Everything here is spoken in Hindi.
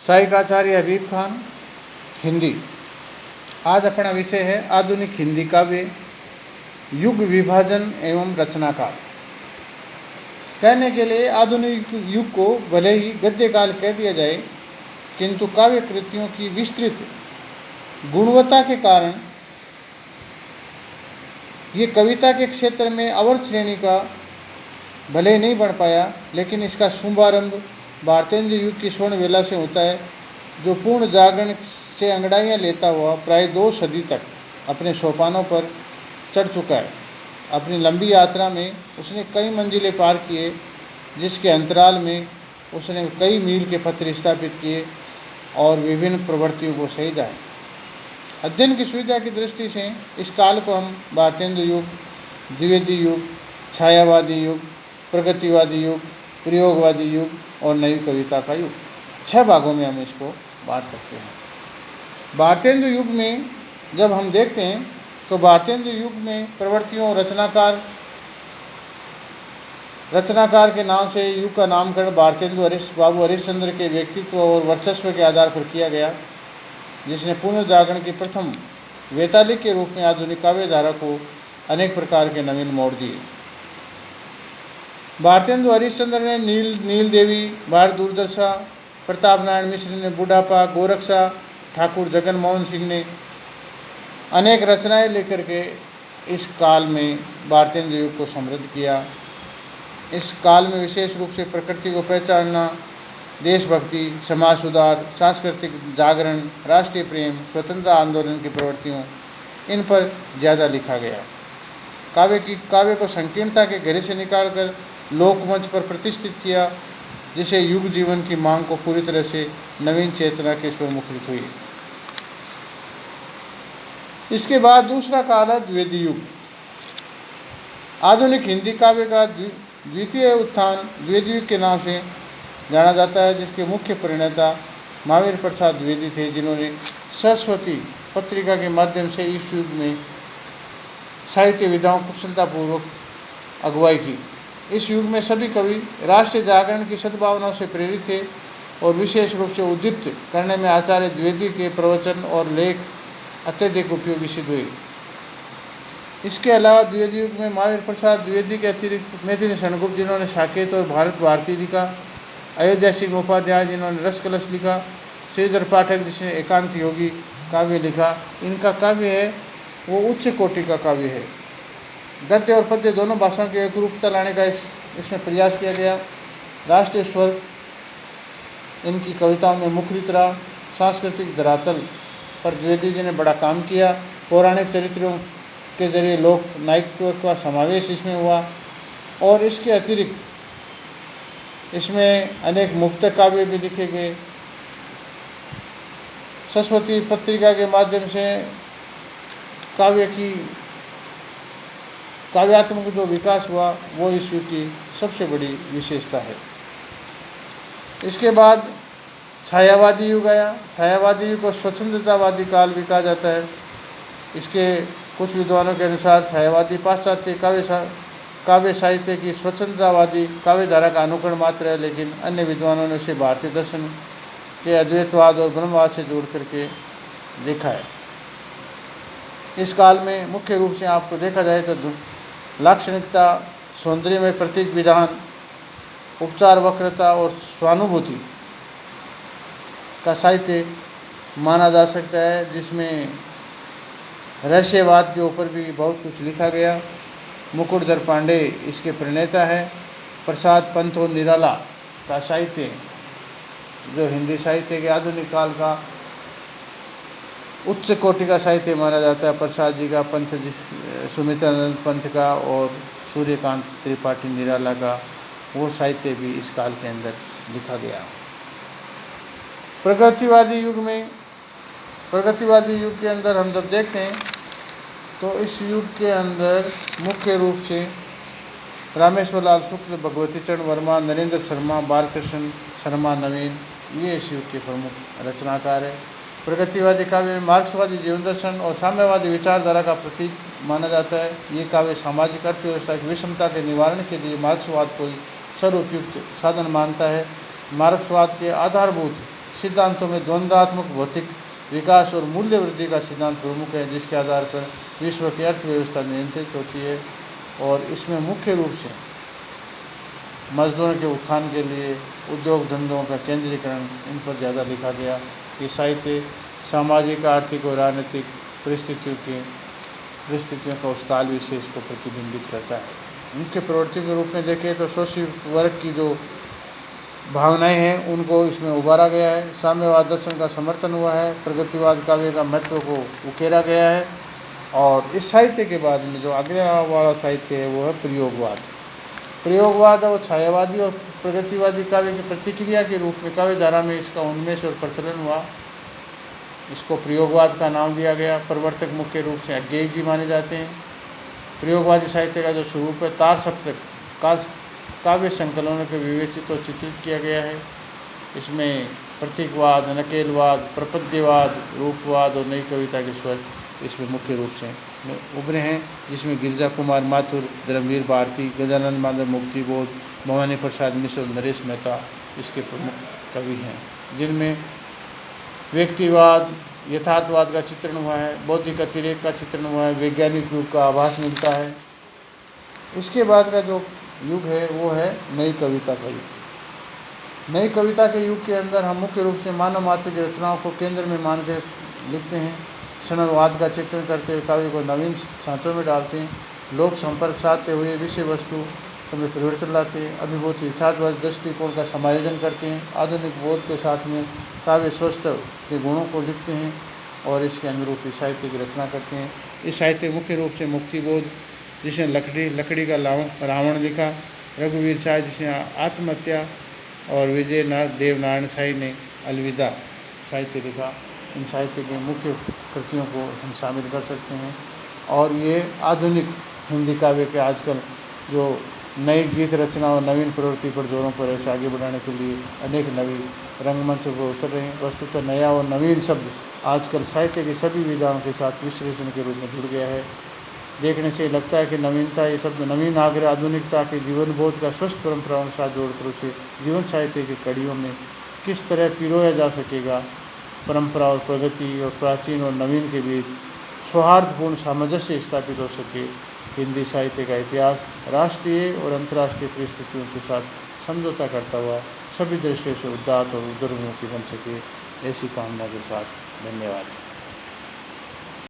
सहायकाचार्य हबीब खान, हिंदी। आज अपना विषय है आधुनिक हिंदी काव्य, युग विभाजन एवं रचनाकाल। कहने के लिए आधुनिक युग को भले ही गद्य काल कह दिया जाए, किंतु काव्य कृतियों की विस्तृत गुणवत्ता के कारण ये कविता के क्षेत्र में अवर श्रेणी का भले ही नहीं बन पाया, लेकिन इसका शुभारंभ भारतेंद्र युग की स्वर्ण वेला से होता है, जो पूर्ण जागरण से अंगड़ाइयाँ लेता हुआ प्राय 2 सदी तक अपने सोपानों पर चढ़ चुका है। अपनी लंबी यात्रा में उसने कई मंजिलें पार किए, जिसके अंतराल में उसने कई मील के पत्थर स्थापित किए और विभिन्न प्रवृत्तियों को सहेजा है। अध्ययन की सुविधा की दृष्टि से इस काल को हम भारतेंद्र युग, द्विवेदी युग, छायावादी युग, प्रगतिवादी युग, प्रयोगवादी युग और नई कविता का युग, 6 भागों में हम इसको बांट सकते हैं। भारतेंद्र युग में जब हम देखते हैं तो भारतेंद्र युग में प्रवृत्तियों और रचनाकार के नाम से युग का नामकरण भारतेंदु बाबू हरिश्चंद्र के व्यक्तित्व और वर्चस्व के आधार पर किया गया, जिसने पुनर्जागरण की प्रथम वेतालिक के रूप में आधुनिक काव्य धारा को अनेक प्रकार के नवीन मोड़ दिए। भारतेंदु हरिश्चंद्र ने नील देवी, भारत दुर्दशा, प्रताप नारायण मिश्र ने बुढ़ापा, गोरक्षा, ठाकुर जगन मोहन सिंह ने अनेक रचनाएं लेकर के इस काल में भारतेंद्र युग को समृद्ध किया। इस काल में विशेष रूप से प्रकृति को पहचानना, देशभक्ति, समाज सुधार, सांस्कृतिक जागरण, राष्ट्रीय प्रेम, स्वतंत्रता आंदोलन की प्रवृत्तियों, इन पर ज़्यादा लिखा गया। काव्य को संकीर्णता के घेरे से निकालकर लोकमंच पर प्रतिष्ठित किया, जिसे युग जीवन की मांग को पूरी तरह से नवीन चेतना के स्वर मुखरित हुई। इसके बाद दूसरा काल है द्विवेदी युग। आधुनिक हिंदी काव्य का द्वितीय उत्थान द्विवेदी युग के नाम से जाना जाता है, जिसके मुख्य प्रणेता महावीर प्रसाद द्विवेदी थे, जिन्होंने सरस्वती पत्रिका के माध्यम से इस युग में साहित्य विधाओं को कुशलतापूर्वक अगुवाई की। इस युग में सभी कवि राष्ट्रीय जागरण की सद्भावनाओं से प्रेरित थे और विशेष रूप से उद्दीप्त करने में आचार्य द्विवेदी के प्रवचन और लेख अत्यधिक उपयोगी सिद्ध हुए। इसके अलावा द्विवेदी युग में महावीर प्रसाद द्विवेदी के अतिरिक्त मैथिली शरणगुप्त, जिन्होंने साकेत और भारत भारती लिखा, अयोध्या सिंह उपाध्याय, जिन्होंने रस कलश लिखा, श्रीधर पाठक, जिसने एकांत योगी काव्य लिखा, इनका काव्य है वो उच्च कोटि का काव्य है। गद्य और पद्य दोनों भाषाओं की एक रूपता लाने का इसमें प्रयास किया गया। राष्ट्रीय स्वर इनकी कविताओं में मुखरित रहा। सांस्कृतिक धरातल पर द्विवेदी जी ने बड़ा काम किया। पौराणिक चरित्रों के जरिए लोक नायकत्व का समावेश इसमें हुआ और इसके अतिरिक्त इसमें अनेक मुक्त काव्य भी लिखे गए। सरस्वती पत्रिका के माध्यम से काव्यात्मक जो विकास हुआ वो इस युग की सबसे बड़ी विशेषता है। इसके बाद छायावादी युग आया। छायावादी युग को स्वतंत्रतावादी काल भी कहा जाता है। इसके कुछ विद्वानों के अनुसार छायावादी पाश्चात्य काव्य साहित्य की स्वतंत्रतावादी काव्य धारा का अनुकरण मात्र है, लेकिन अन्य विद्वानों ने उसे भारतीय दर्शन के अद्वैतवाद और ब्रह्मवाद से जोड़ करके देखा है। इस काल में मुख्य रूप से आपको देखा जाए तो लाक्षणिकता, सौंदर्य में प्रतीक विधान, उपचार वक्रता और स्वानुभूति का साहित्य माना जा सकता है, जिसमें रहस्यवाद के ऊपर भी बहुत कुछ लिखा गया। मुकुटधर पांडे इसके प्रणेता है। प्रसाद पंत और निराला का साहित्य, जो हिंदी साहित्य के आधुनिक काल का उच्च कोटि का साहित्य माना जाता है। प्रसाद जी का, पंत जी, सुमित्रानंद पंत का और सूर्यकांत त्रिपाठी निराला का वो साहित्य भी इस काल के अंदर लिखा गया। प्रगतिवादी युग के अंदर हम जब देखते हैं तो इस युग के अंदर मुख्य रूप से रामेश्वर लाल शुक्ल, भगवती चरण वर्मा, नरेंद्र शर्मा, बालकृष्ण शर्मा नवीन, ये इस युग के प्रमुख रचनाकार है। प्रगतिवादी काव्य में मार्क्सवादी जीवन दर्शन और साम्यवादी विचारधारा का प्रतीक माना जाता है। ये काव्य सामाजिक अर्थव्यवस्था की विषमता के निवारण के लिए मार्क्सवाद को ही सर्वोपयुक्त साधन मानता है। मार्क्सवाद के आधारभूत सिद्धांतों में द्वंद्वात्मक भौतिक विकास और मूल्य वृद्धि का सिद्धांत प्रमुख है, जिसके आधार पर विश्व की अर्थव्यवस्था नियंत्रित होती है। और इसमें मुख्य रूप से मजदूरों के उत्थान के लिए उद्योग धंधों का केंद्रीकरण, इन पर ज़्यादा लिखा गया। ये साहित्य सामाजिक, आर्थिक और राजनीतिक परिस्थितियों का उस काल विशेष को प्रतिबिंबित करता है। मुख्य प्रवृत्तियों के रूप में देखें तो शोषित वर्ग की जो भावनाएं हैं उनको इसमें उभारा गया है। साम्यवाद दर्शन का समर्थन हुआ है। प्रगतिवाद काव्य का महत्व को उकेरा गया है। और इस साहित्य के बाद में जो आगे वाला साहित्य है वो है प्रयोगवाद। प्रयोगवाद और छायावादी और प्रगतिवादी काव्य की प्रतिक्रिया के रूप में काव्य धारा में इसका उन्मेष और प्रचलन हुआ। इसको प्रयोगवाद का नाम दिया गया। प्रवर्तक मुख्य रूप से अज्ञेय जी माने जाते हैं। प्रयोगवादी साहित्य का जो स्वरूप है तार सप्तक काल काव्य संकलनों के विवेचित और चित्रित किया गया है। इसमें प्रतीकवाद, नकेलवाद, प्रपद्यवाद, रूपवाद और नई कविता के स्वर इसमें मुख्य रूप से उभरे हैं, जिसमें गिरिजा कुमार माथुर, धर्मवीर भारती, गजानंद माधव मुक्तिबोध, भवानी प्रसाद मिश्र और नरेश मेहता इसके प्रमुख कवि हैं, जिनमें व्यक्तिवाद, यथार्थवाद का चित्रण हुआ है, बौद्धिक अतिरेक का चित्रण हुआ है, वैज्ञानिक युग का आभास मिलता है। इसके बाद का जो युग है वो है नई कविता का युग। नई कविता के युग के अंदर हम मुख्य रूप से मानव मात्र की रचनाओं को केंद्र में मान कर लिखते हैं। क्षणवाद का चित्रण करते हुए काव्य को नवीन छांचों में डालते हैं। लोक संपर्क साधते हुए विषय वस्तु में परिवर्तन लाते हैं। अभिभूत यथार्थवादी दृष्टिकोण का समायोजन करते हैं। आधुनिक बोध के साथ में काव्य स्वस्थ के गुणों को लिखते हैं और इसके अनुरूपी साहित्य की रचना करते हैं। इस साहित्य मुख्य रूप से मुक्तिबोध जिसने लकड़ी का रावण लिखा, रघुवीर शाह जिसने आत्महत्या और विजय देवनारायण शाही ने अलविदा साहित्य लिखा। इन साहित्य के मुख्य कृतियों को हम शामिल कर सकते हैं। और ये आधुनिक हिंदी काव्य के आजकल जो नई गीत रचना और नवीन प्रवृत्ति पर जोरों पर ऐसे आगे बढ़ाने के लिए अनेक नवी रंगमंचों पर उतर रहे हैं। वस्तुतः नया और नवीन शब्द आजकल साहित्य की सभी विधाओं के साथ विश्लेषण के रूप में जुड़ गया है। देखने से लगता है कि नवीनता, ये शब्द नवीन आग्रह आधुनिकता के जीवन बोध का स्वस्थ परंपराओं के साथ जोड़कर उसे जीवन साहित्य की कड़ियों में किस तरह पिरोया जा सकेगा। परंपरा और प्रगति और प्राचीन और नवीन के बीच सौहार्दपूर्ण सामंजस्य स्थापित हो सके। हिंदी साहित्य का इतिहास राष्ट्रीय और अंतर्राष्ट्रीय परिस्थितियों के साथ समझौता करता हुआ सभी दृष्टियों से उदात्त और उदरमुखी बन सके, ऐसी कामना के साथ धन्यवाद।